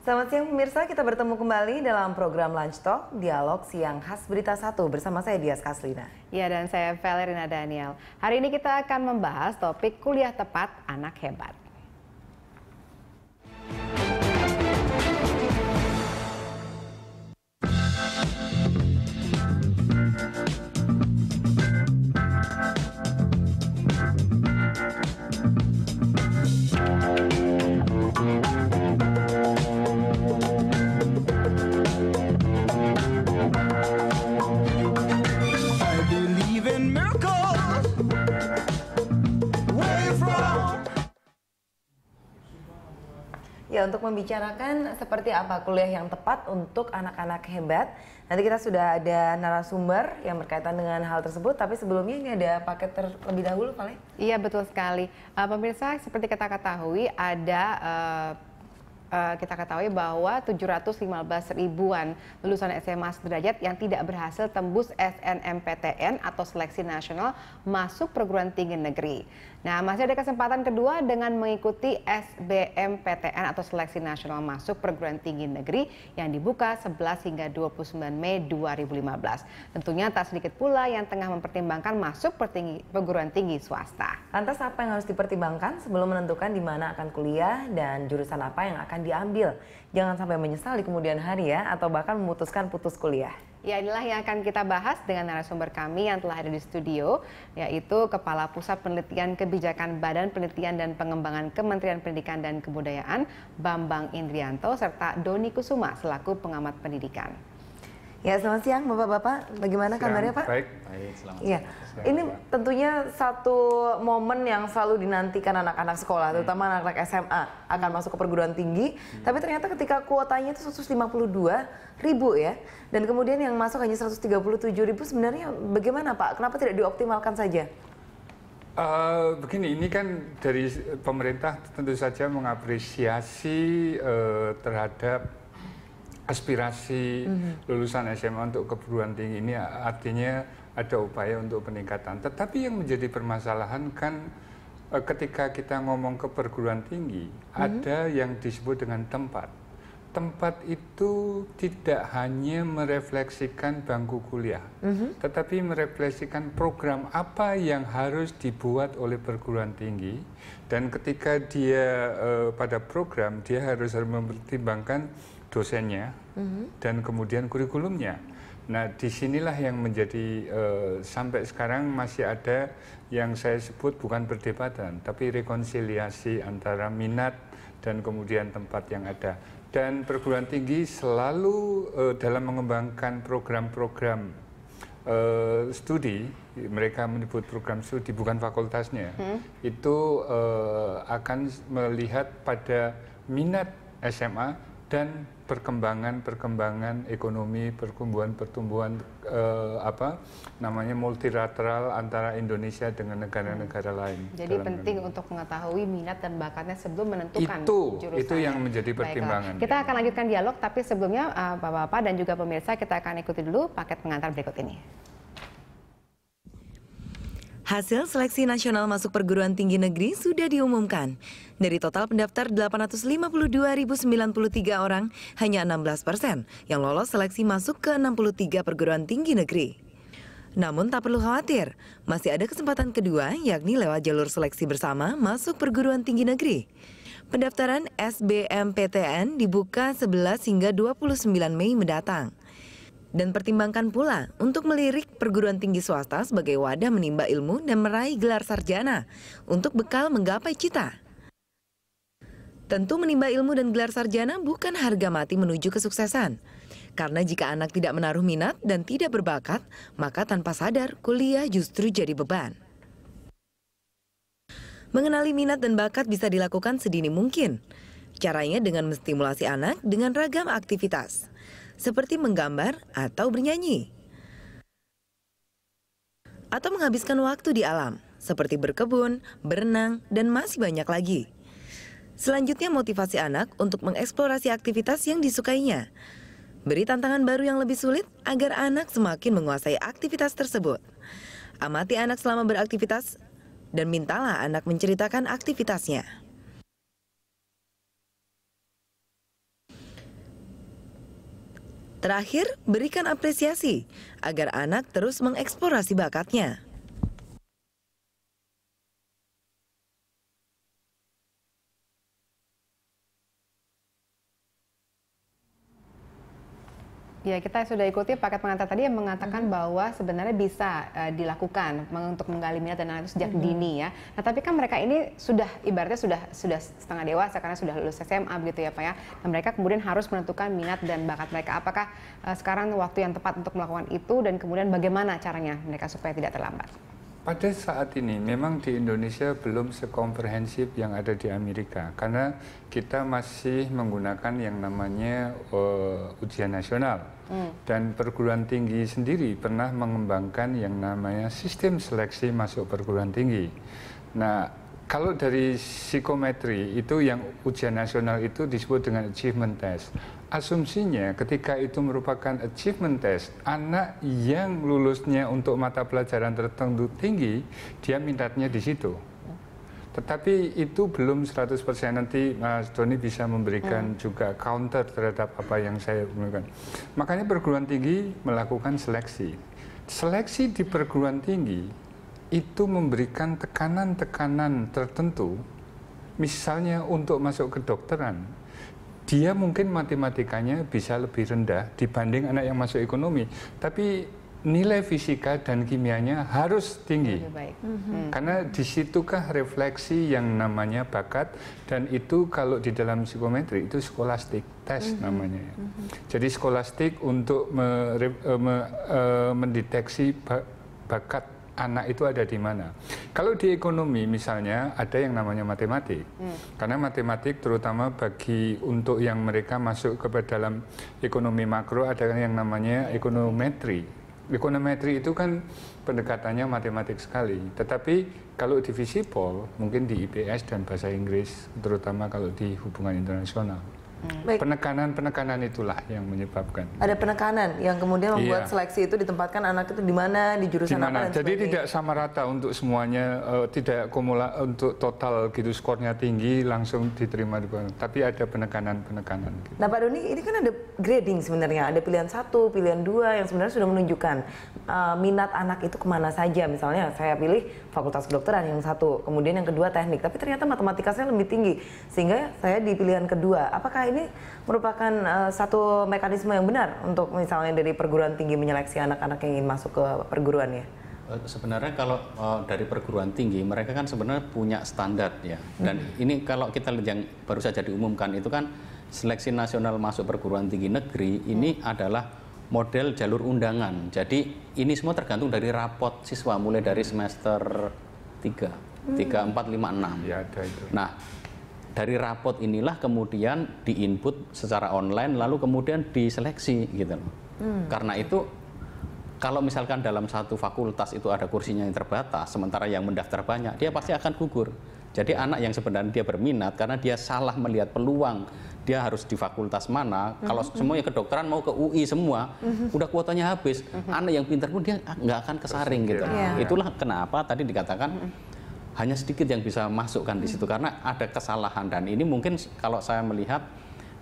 Selamat siang pemirsa, kita bertemu kembali dalam program Lunch Talk, Dialog Siang Khas Berita 1 bersama saya Dias Kaslina. Ya, dan saya Valerina Daniel. Hari ini kita akan membahas topik kuliah tepat anak hebat. Ya, untuk membicarakan seperti apa kuliah yang tepat untuk anak-anak hebat, nanti kita sudah ada narasumber yang berkaitan dengan hal tersebut, tapi sebelumnya ini ada paket terlebih dahulu, Vale. Iya, betul sekali. Pemirsa, seperti kita ketahui kita ketahui bahwa 715 ribuan lulusan SMA sederajat yang tidak berhasil tembus SNMPTN atau seleksi nasional masuk perguruan tinggi negeri. Nah, masih ada kesempatan kedua dengan mengikuti SBMPTN atau seleksi nasional masuk perguruan tinggi negeri yang dibuka 11 hingga 29 Mei 2015. Tentunya tak sedikit pula yang tengah mempertimbangkan masuk perguruan tinggi swasta. Lantas apa yang harus dipertimbangkan sebelum menentukan di mana akan kuliah dan jurusan apa yang akan diambil? Jangan sampai menyesal di kemudian hari ya, atau bahkan memutuskan putus kuliah. Ya, inilah yang akan kita bahas dengan narasumber kami yang telah ada di studio, yaitu Kepala Pusat Penelitian Kebijakan Badan Penelitian dan Pengembangan Kementerian Pendidikan dan Kebudayaan, Bambang Indrianto, serta Doni Kusuma selaku pengamat pendidikan. Ya, selamat siang Bapak-Bapak. Bagaimana kabarnya Pak? Baik, selamat siang. Ini tentunya satu momen yang selalu dinantikan anak-anak sekolah, terutama anak-anak SMA akan masuk ke perguruan tinggi. Tapi ternyata ketika kuotanya itu 152 ribu ya, dan kemudian yang masuk hanya 137 ribu, sebenarnya bagaimana Pak? Kenapa tidak dioptimalkan saja? Begini, ini kan dari pemerintah tentu saja mengapresiasi terhadap aspirasi lulusan SMA untuk keperguruan tinggi ini, artinya ada upaya untuk peningkatan. Tetapi yang menjadi permasalahan kan ketika kita ngomong ke perguruan tinggi, ada yang disebut dengan tempat. Tempat itu tidak hanya merefleksikan bangku kuliah, tetapi merefleksikan program apa yang harus dibuat oleh perguruan tinggi. Dan ketika dia pada program, dia harus mempertimbangkan dosennya dan kemudian kurikulumnya. Nah, disinilah yang menjadi sampai sekarang masih ada yang saya sebut bukan perdebatan, tapi rekonsiliasi antara minat dan kemudian tempat yang ada. Dan perguruan tinggi selalu dalam mengembangkan program-program studi, mereka menyebut program studi bukan fakultasnya, itu akan melihat pada minat SMA dan perkembangan ekonomi, pertumbuhan multilateral antara Indonesia dengan negara-negara lain. Jadi penting untuk mengetahui minat dan bakatnya sebelum menentukan jurusan. Itu yang menjadi pertimbangan. Baiklah. Kita akan lanjutkan dialog, tapi sebelumnya Bapak-Bapak dan juga pemirsa, kita akan ikuti dulu paket pengantar berikut ini. Hasil seleksi nasional masuk perguruan tinggi negeri sudah diumumkan. Dari total pendaftar 852.093 orang, hanya 16% yang lolos seleksi masuk ke 63 perguruan tinggi negeri. Namun tak perlu khawatir, masih ada kesempatan kedua, yakni lewat jalur seleksi bersama masuk perguruan tinggi negeri. Pendaftaran SBMPTN dibuka 11 hingga 29 Mei mendatang. Dan pertimbangkan pula untuk melirik perguruan tinggi swasta sebagai wadah menimba ilmu dan meraih gelar sarjana untuk bekal menggapai cita. Tentu menimba ilmu dan gelar sarjana bukan harga mati menuju kesuksesan. Karena jika anak tidak menaruh minat dan tidak berbakat, maka tanpa sadar kuliah justru jadi beban. Mengenali minat dan bakat bisa dilakukan sedini mungkin. Caranya dengan menstimulasi anak dengan ragam aktivitas, seperti menggambar atau bernyanyi. Atau menghabiskan waktu di alam, seperti berkebun, berenang, dan masih banyak lagi. Selanjutnya motivasi anak untuk mengeksplorasi aktivitas yang disukainya. Beri tantangan baru yang lebih sulit agar anak semakin menguasai aktivitas tersebut. Amati anak selama beraktivitas dan mintalah anak menceritakan aktivitasnya. Terakhir, berikan apresiasi agar anak terus mengeksplorasi bakatnya. Ya, kita sudah ikuti paket pengantar tadi yang mengatakan bahwa sebenarnya bisa dilakukan untuk menggali minat dan anak itu sejak dini ya. Nah, tapi kan mereka ini sudah ibaratnya sudah setengah dewasa karena sudah lulus SMA begitu ya Pak ya. Dan mereka kemudian harus menentukan minat dan bakat mereka. Apakah sekarang waktu yang tepat untuk melakukan itu dan kemudian bagaimana caranya mereka supaya tidak terlambat? Pada saat ini memang di Indonesia belum sekomprehensif yang ada di Amerika karena kita masih menggunakan yang namanya ujian nasional dan perguruan tinggi sendiri pernah mengembangkan yang namanya sistem seleksi masuk perguruan tinggi. Nah, kalau dari psikometri itu yang ujian nasional itu disebut dengan achievement test. Asumsinya ketika itu merupakan achievement test, anak yang lulusnya untuk mata pelajaran tertentu tinggi, dia minatnya di situ. Tetapi itu belum 100%, nanti Mas Doni bisa memberikan juga counter terhadap apa yang saya berikan. Makanya perguruan tinggi melakukan seleksi. Seleksi di perguruan tinggi itu memberikan tekanan-tekanan tertentu, misalnya untuk masuk kedokteran. Dia mungkin matematikanya bisa lebih rendah dibanding anak yang masuk ekonomi, tapi nilai fisika dan kimianya harus tinggi. Karena disitukah refleksi yang namanya bakat, dan itu kalau di dalam psikometri itu scholastic test namanya. Jadi scholastic untuk mendeteksi bakat anak itu ada di mana. Kalau di ekonomi misalnya ada yang namanya matematik. Karena matematik terutama bagi untuk yang mereka masuk ke dalam ekonomi makro ada yang namanya ekonometri. Ekonometri itu kan pendekatannya matematik sekali. Tetapi kalau di Visipol mungkin di IPS dan bahasa Inggris terutama kalau di hubungan internasional. Penekanan-penekanan itulah yang menyebabkan. Ada penekanan yang kemudian membuat seleksi itu ditempatkan anak itu di mana, di jurusan apa dan Jadi tidak sama rata untuk semuanya, tidak untuk total gitu skornya tinggi langsung diterima di bawah. Tapi ada penekanan-penekanan. Gitu. Nah Pak Doni, ini kan ada grading sebenarnya, ada pilihan 1, pilihan 2 yang sebenarnya sudah menunjukkan minat anak itu kemana saja. Misalnya saya pilih fakultas kedokteran yang 1, kemudian yang kedua teknik, tapi ternyata matematika saya lebih tinggi, sehingga saya di pilihan kedua. Apakah ini merupakan satu mekanisme yang benar untuk misalnya dari perguruan tinggi menyeleksi anak-anak yang ingin masuk ke perguruannya? Sebenarnya kalau dari perguruan tinggi mereka kan sebenarnya punya standar ya, dan ini kalau kita lihat yang baru saja diumumkan itu kan seleksi nasional masuk perguruan tinggi negeri ini adalah model jalur undangan. Jadi ini semua tergantung dari rapot siswa mulai dari semester 3, 4, 5, 6. Ya, ada itu. Nah, dari rapot inilah kemudian diinput secara online lalu kemudian diseleksi gitu loh. Karena itu kalau misalkan dalam satu fakultas itu ada kursinya yang terbatas sementara yang mendaftar banyak, dia pasti akan gugur. Jadi anak yang sebenarnya dia berminat karena dia salah melihat peluang dia harus di fakultas mana. Kalau semuanya kedokteran mau ke UI semua, udah kuotanya habis. Anak yang pintar pun dia nggak akan kesaring gitu. Itulah kenapa tadi dikatakan hanya sedikit yang bisa masukkan di situ karena ada kesalahan, dan ini mungkin kalau saya melihat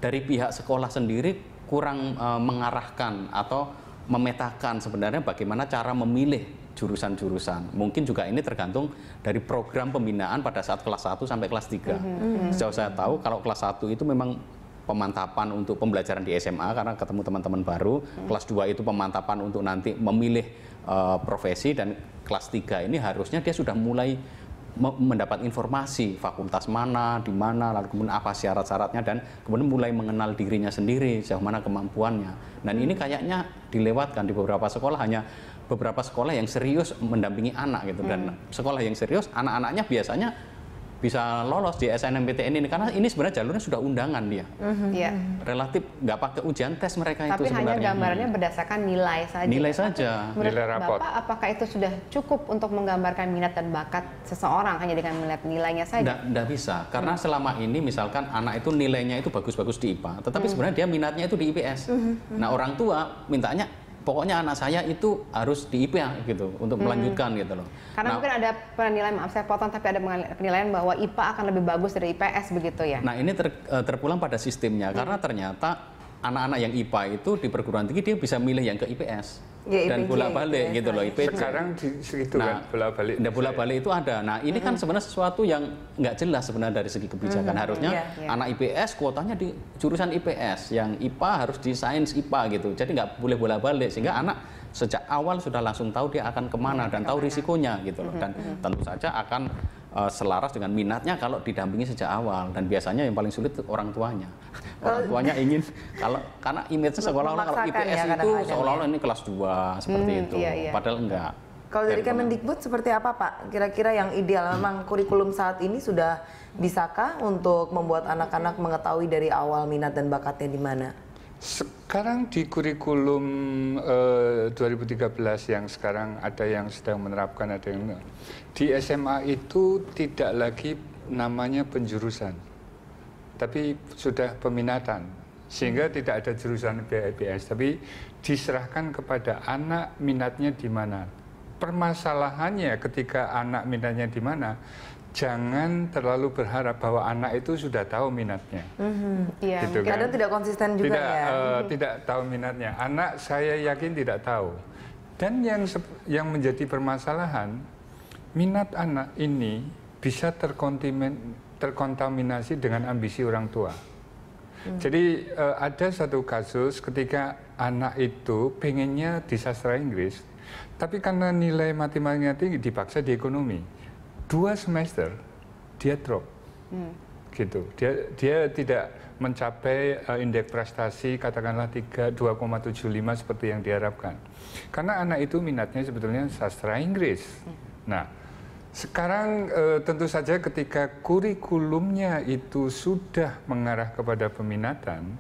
dari pihak sekolah sendiri kurang mengarahkan atau memetakan sebenarnya bagaimana cara memilih jurusan-jurusan. Mungkin juga ini tergantung dari program pembinaan pada saat kelas 1 sampai kelas 3. Sejauh saya tahu kalau kelas 1 itu memang pemantapan untuk pembelajaran di SMA karena ketemu teman-teman baru. Kelas 2 itu pemantapan untuk nanti memilih profesi, dan kelas 3 ini harusnya dia sudah mulai mendapat informasi fakultas mana, di mana, lalu kemudian apa syarat-syaratnya, dan kemudian mulai mengenal dirinya sendiri, sejauh mana kemampuannya. Dan ini kayaknya dilewatkan di beberapa sekolah, hanya beberapa sekolah yang serius mendampingi anak gitu. Dan sekolah yang serius, anak-anaknya biasanya bisa lolos di SNMPTN ini karena ini sebenarnya jalurnya sudah undangan dia. Relatif nggak pakai ujian tes mereka itu sebenarnya. Tapi hanya gambarannya berdasarkan nilai saja. Nilai saja. Nilai rapot. Bapak, apakah itu sudah cukup untuk menggambarkan minat dan bakat seseorang hanya dengan melihat nilainya saja? Nggak bisa, karena selama ini misalkan anak itu nilainya itu bagus-bagus di IPA, tetapi sebenarnya dia minatnya itu di IPS. Nah orang tua mintanya pokoknya anak saya itu harus di IPA gitu untuk melanjutkan gitu loh. Karena mungkin ada penilaian, maaf saya potong, tapi ada penilaian bahwa IPA akan lebih bagus dari IPS begitu ya. Nah ini terpulang pada sistemnya karena ternyata anak-anak yang IPA itu di perguruan tinggi dia bisa milih yang ke IPS. Ya, dan IPJ bolak-balik gitu loh, IPJ. Sekarang itu kan bolak-balik. Nah, bolak-balik itu ada. Nah, ini kan sebenarnya sesuatu yang nggak jelas sebenarnya dari segi kebijakan. Harusnya anak IPS kuotanya di jurusan IPS, yang IPA harus di sains IPA gitu. Jadi nggak boleh bolak-balik, sehingga anak sejak awal sudah langsung tahu dia akan kemana dan tahu risikonya gitu loh. Dan tentu saja akan selaras dengan minatnya kalau didampingi sejak awal. Dan biasanya yang paling sulit orang tuanya. Orang tuanya ingin karena image seolah-olah kalau IPS itu seolah-olah ini kelas 2 seperti itu. Padahal enggak. Kalau dari Kemendikbud seperti apa Pak? Kira-kira yang ideal, memang kurikulum saat ini sudah bisakah untuk membuat anak-anak mengetahui dari awal minat dan bakatnya di mana? Sekarang di kurikulum 2013 yang sekarang ada yang sedang menerapkan, ada yang di SMA itu tidak lagi namanya penjurusan, tapi sudah peminatan, sehingga tidak ada jurusan IPS, tapi diserahkan kepada anak minatnya di mana. Permasalahannya ketika anak minatnya di mana, jangan terlalu berharap bahwa anak itu sudah tahu minatnya. Iya, gitu kan? Kadang tidak konsisten juga Tidak tahu minatnya. Anak saya yakin tidak tahu. Dan yang menjadi permasalahan, minat anak ini bisa terkontaminasi dengan ambisi orang tua. Jadi ada satu kasus ketika anak itu pengennya di sastra Inggris, tapi karena nilai matematikanya tinggi dipaksa di ekonomi. 2 semester dia drop, gitu. Dia tidak mencapai indeks prestasi katakanlah 2,75 seperti yang diharapkan. Karena anak itu minatnya sebetulnya sastra Inggris. Nah, sekarang tentu saja ketika kurikulumnya itu sudah mengarah kepada peminatan,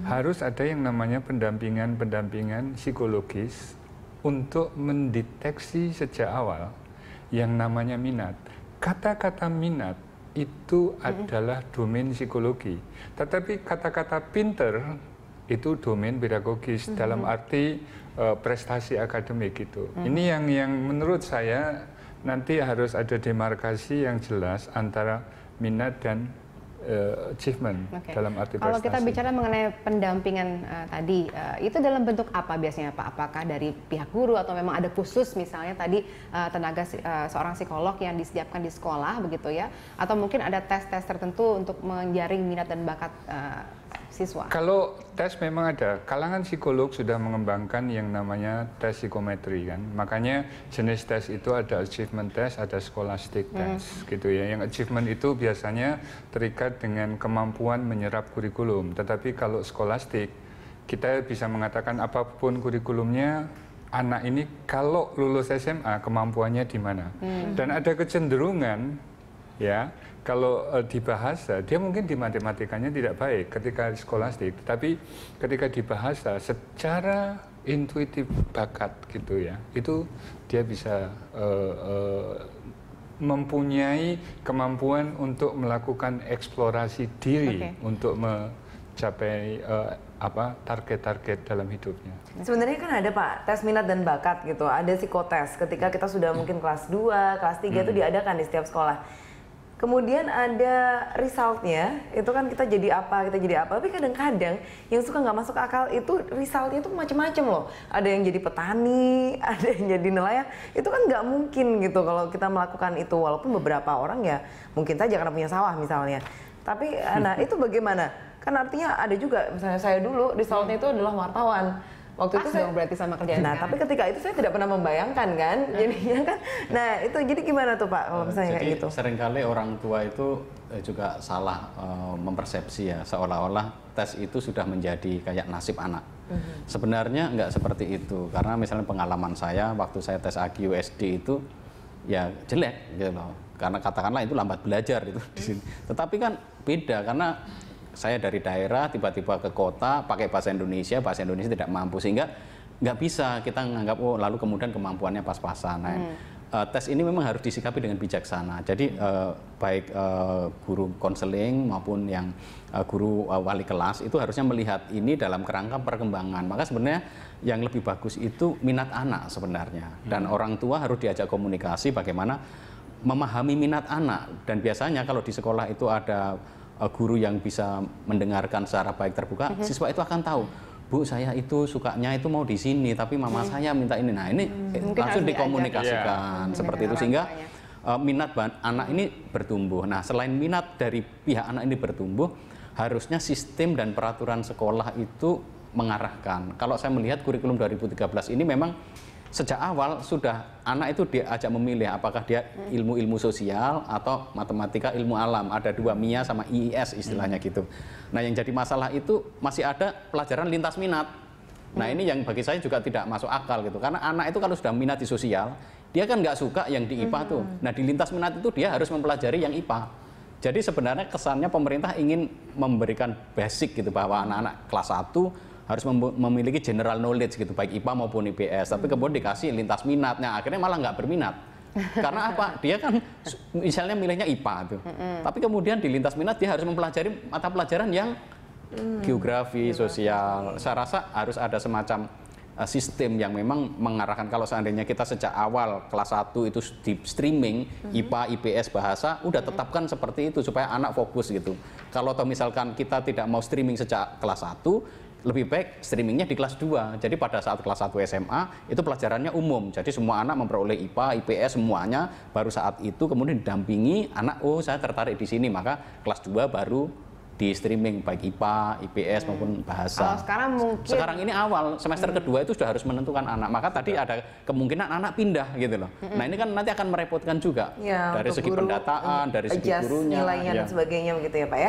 harus ada yang namanya pendampingan psikologis untuk mendeteksi sejak awal yang namanya minat. Kata-kata minat itu adalah domain psikologi, tetapi kata-kata pinter itu domain pedagogis dalam arti prestasi akademik itu. Ini yang menurut saya nanti harus ada demarkasi yang jelas antara minat dan achievement dalam arti prestasi. Kalau kita bicara mengenai pendampingan tadi, itu dalam bentuk apa biasanya Pak? Apakah dari pihak guru atau memang ada khusus misalnya tadi tenaga seorang psikolog yang disediakan di sekolah begitu ya? Atau mungkin ada tes-tes tertentu untuk menjaring minat dan bakat siswa? Kalau tes memang ada, kalangan psikolog sudah mengembangkan yang namanya tes psikometri kan. Makanya jenis tes itu ada achievement test, ada scholastic test gitu ya. Yang achievement itu biasanya terikat dengan kemampuan menyerap kurikulum. Tetapi kalau scholastic, kita bisa mengatakan apapun kurikulumnya, anak ini kalau lulus SMA kemampuannya di mana. Dan ada kecenderungan ya, kalau di bahasa, dia mungkin di matematikanya tidak baik ketika skolastik, tapi ketika di bahasa secara intuitif bakat gitu ya, itu dia bisa mempunyai kemampuan untuk melakukan eksplorasi diri untuk mencapai target-target dalam hidupnya. Sebenarnya kan ada Pak, tes minat dan bakat gitu, ada psikotes ketika kita sudah mungkin kelas 2, kelas 3 itu diadakan di setiap sekolah. Kemudian ada resultnya, itu kan kita jadi apa, tapi kadang-kadang yang suka nggak masuk akal itu resultnya itu macam-macam loh. Ada yang jadi petani, ada yang jadi nelayan, itu kan nggak mungkin gitu kalau kita melakukan itu, walaupun beberapa orang ya mungkin saja karena punya sawah misalnya. Tapi nah itu bagaimana? Kan artinya ada juga, misalnya saya dulu resultnya itu adalah wartawan. Waktu itu saya berarti sama kerjaan. Nah, tapi ketika itu saya tidak pernah membayangkan kan, jadinya kan. Nah, itu jadi gimana tuh Pak kalau misalnya kayak gitu? Seringkali orang tua itu juga salah mempersepsi ya, seolah-olah tes itu sudah menjadi kayak nasib anak. Sebenarnya nggak seperti itu, karena misalnya pengalaman saya waktu saya tes AQUSD itu ya jelek gitu loh. Karena katakanlah itu lambat belajar itu di sini. Tetapi kan beda karena saya dari daerah tiba-tiba ke kota pakai bahasa Indonesia tidak mampu, sehingga nggak bisa kita menganggap lalu kemudian kemampuannya pas-pasan. Nah, tes ini memang harus disikapi dengan bijaksana. Jadi baik guru konseling maupun yang guru wali kelas itu harusnya melihat ini dalam kerangka perkembangan. Maka sebenarnya yang lebih bagus itu minat anak sebenarnya, dan orang tua harus diajak komunikasi bagaimana memahami minat anak. Dan biasanya kalau di sekolah itu ada guru yang bisa mendengarkan secara baik terbuka, siswa itu akan tahu, Bu, saya itu sukanya itu mau di sini, tapi mama saya minta ini. Nah, ini langsung dikomunikasikan seperti itu, sehingga minat anak ini bertumbuh. Nah, selain minat dari pihak anak ini bertumbuh, harusnya sistem dan peraturan sekolah itu mengarahkan. Kalau saya melihat kurikulum 2013 ini memang sejak awal sudah anak itu diajak memilih apakah dia ilmu-ilmu sosial atau matematika ilmu alam. Ada 2 MIA sama IIS istilahnya gitu. Nah, yang jadi masalah itu masih ada pelajaran lintas minat. Nah, ini yang bagi saya juga tidak masuk akal gitu. Karena anak itu kalau sudah minat di sosial, dia kan nggak suka yang di IPA tuh. Nah, di lintas minat itu dia harus mempelajari yang IPA. Jadi sebenarnya kesannya pemerintah ingin memberikan basic gitu bahwa anak-anak kelas 1 harus memiliki general knowledge gitu, baik IPA maupun IPS. Tapi kemudian dikasih lintas minatnya, akhirnya malah nggak berminat. Karena apa? Dia kan misalnya milihnya IPA tuh. Tapi kemudian di lintas minat dia harus mempelajari mata pelajaran yang geografi, sosial. Saya rasa harus ada semacam sistem yang memang mengarahkan. Kalau seandainya kita sejak awal kelas 1 itu di streaming IPA, IPS, bahasa, udah tetapkan seperti itu supaya anak fokus gitu. Kalau misalkan kita tidak mau streaming sejak kelas 1, lebih baik streamingnya di kelas 2. Jadi pada saat kelas 1 SMA itu pelajarannya umum. Jadi semua anak memperoleh IPA, IPS semuanya. Baru saat itu kemudian didampingi anak, oh saya tertarik di sini, maka kelas 2 baru di streaming baik IPA, IPS maupun bahasa. Sekarang ini awal semester kedua itu sudah harus menentukan anak. Maka tadi ada kemungkinan anak pindah gitu loh. Nah, ini kan nanti akan merepotkan juga dari segi pendataan, dari segi gurunya, nilainya dan sebagainya begitu ya Pak ya.